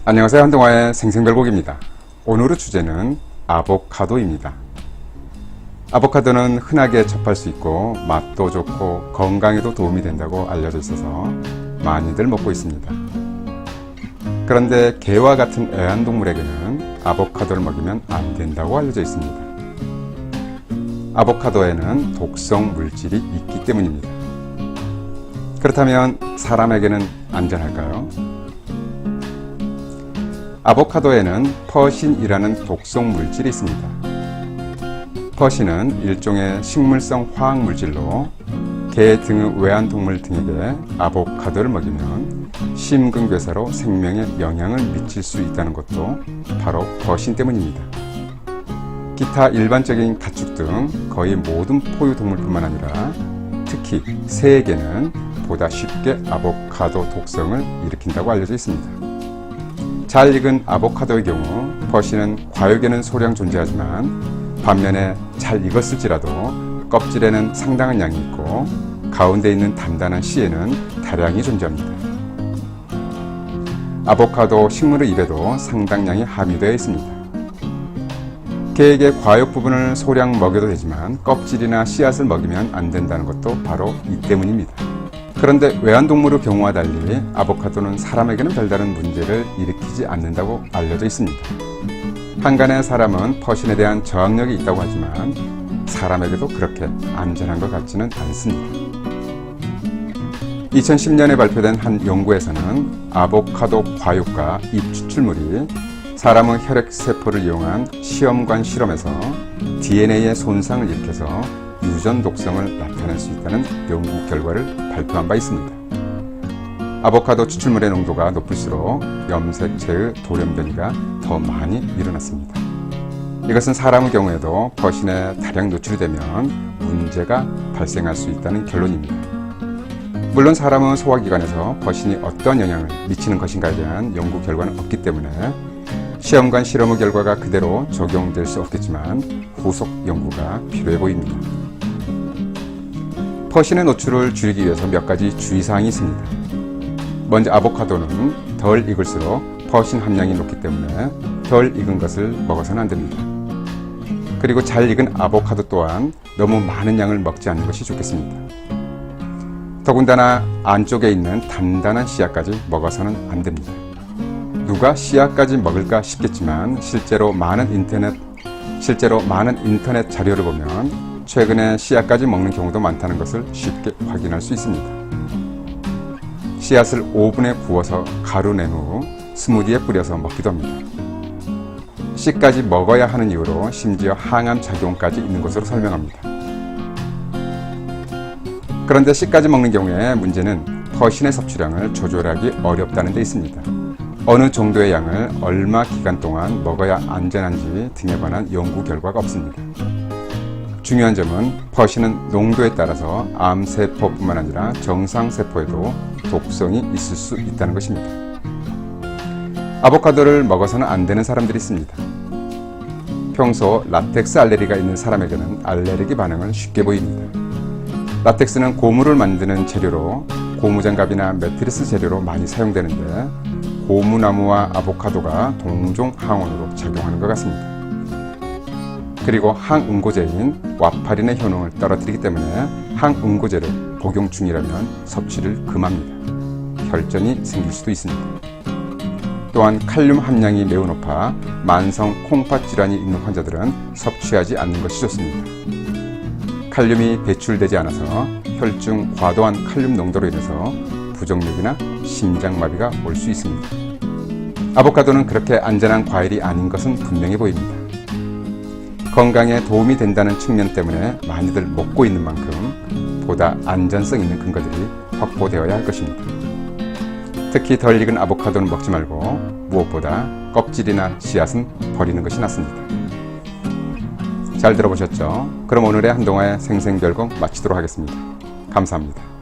안녕하세요. 한동화의 생생별곡입니다. 오늘의 주제는 아보카도입니다. 아보카도는 흔하게 접할 수 있고 맛도 좋고 건강에도 도움이 된다고 알려져 있어서 많이들 먹고 있습니다. 그런데 개와 같은 애완동물에게는 아보카도를 먹이면 안 된다고 알려져 있습니다. 아보카도에는 독성 물질이 있기 때문입니다. 그렇다면 사람에게는 안전할까요? 아보카도에는 퍼신이라는 독성 물질이 있습니다. 퍼신은 일종의 식물성 화학물질로 개 등의 외환동물 등에게 아보카도를 먹이면 심근괴사로 생명에 영향을 미칠 수 있다는 것도 바로 퍼신 때문입니다. 기타 일반적인 가축 등 거의 모든 포유동물뿐만 아니라 특히 새에게는 보다 쉽게 아보카도 독성을 일으킨다고 알려져 있습니다. 잘 익은 아보카도의 경우 퍼신은 과육에는 소량 존재하지만 반면에 잘 익었을지라도 껍질에는 상당한 양이 있고 가운데 있는 단단한 씨에는 다량이 존재합니다. 아보카도 식물의 잎에도 상당량이 함유되어 있습니다. 개에게 과육 부분을 소량 먹여도 되지만 껍질이나 씨앗을 먹이면 안 된다는 것도 바로 이 때문입니다. 그런데 외환동물의 경우와 달리 아보카도는 사람에게는 별다른 문제를 일으키지 않는다고 알려져 있습니다. 한간의 사람은 퍼신에 대한 저항력이 있다고 하지만 사람에게도 그렇게 안전한 것 같지는 않습니다. 2010년에 발표된 한 연구에서는 아보카도 과육과 잎 추출물이 사람의 혈액세포를 이용한 시험관 실험에서 DNA의 손상을 일으켜서 유전 독성을 나타낼 수 있다는 연구 결과를 발표한 바 있습니다. 아보카도 추출물의 농도가 높을수록 염색체의 돌연변이가 더 많이 일어났습니다. 이것은 사람의 경우에도 퍼신에 다량 노출이 되면 문제가 발생할 수 있다는 결론입니다. 물론 사람의 소화기관에서 퍼신이 어떤 영향을 미치는 것인가에 대한 연구 결과는 없기 때문에 시험관 실험의 결과가 그대로 적용될 수 없겠지만 후속 연구가 필요해 보입니다. 퍼신의 노출을 줄이기 위해서 몇 가지 주의사항이 있습니다. 먼저 아보카도는 덜 익을수록 퍼신 함량이 높기 때문에 덜 익은 것을 먹어서는 안 됩니다. 그리고 잘 익은 아보카도 또한 너무 많은 양을 먹지 않는 것이 좋겠습니다. 더군다나 안쪽에 있는 단단한 씨앗까지 먹어서는 안 됩니다. 누가 씨앗까지 먹을까 싶겠지만 실제로 많은 인터넷 자료를 보면 최근에 씨앗까지 먹는 경우도 많다는 것을 쉽게 확인할 수 있습니다. 씨앗을 오븐에 구워서 가루낸 후 스무디에 뿌려서 먹기도 합니다. 씨까지 먹어야 하는 이유로 심지어 항암 작용까지 있는 것으로 설명합니다. 그런데 씨까지 먹는 경우에 문제는 퍼신의 섭취량을 조절하기 어렵다는 데 있습니다. 어느 정도의 양을 얼마 기간 동안 먹어야 안전한지 등에 관한 연구 결과가 없습니다. 중요한 점은 퍼신은 농도에 따라서 암세포뿐만 아니라 정상세포에도 독성이 있을 수 있다는 것입니다. 아보카도를 먹어서는 안 되는 사람들이 있습니다. 평소 라텍스 알레르기가 있는 사람에게는 알레르기 반응을 쉽게 보입니다. 라텍스는 고무를 만드는 재료로 고무장갑이나 매트리스 재료로 많이 사용되는데 고무나무와 아보카도가 동종 항원으로 작용하는 것 같습니다. 그리고 항응고제인 와파린의 효능을 떨어뜨리기 때문에 항응고제를 복용 중이라면 섭취를 금합니다. 혈전이 생길 수도 있습니다. 또한 칼륨 함량이 매우 높아 만성 콩팥 질환이 있는 환자들은 섭취하지 않는 것이 좋습니다. 칼륨이 배출되지 않아서 혈중 과도한 칼륨 농도로 인해서 부정맥이나 심장마비가 올 수 있습니다. 아보카도는 그렇게 안전한 과일이 아닌 것은 분명해 보입니다. 건강에 도움이 된다는 측면 때문에 많이들 먹고 있는 만큼 보다 안전성 있는 근거들이 확보되어야 할 것입니다. 특히 덜 익은 아보카도는 먹지 말고 무엇보다 껍질이나 씨앗은 버리는 것이 낫습니다. 잘 들어보셨죠? 그럼 오늘의 한동화의 생생별곡 마치도록 하겠습니다. 감사합니다.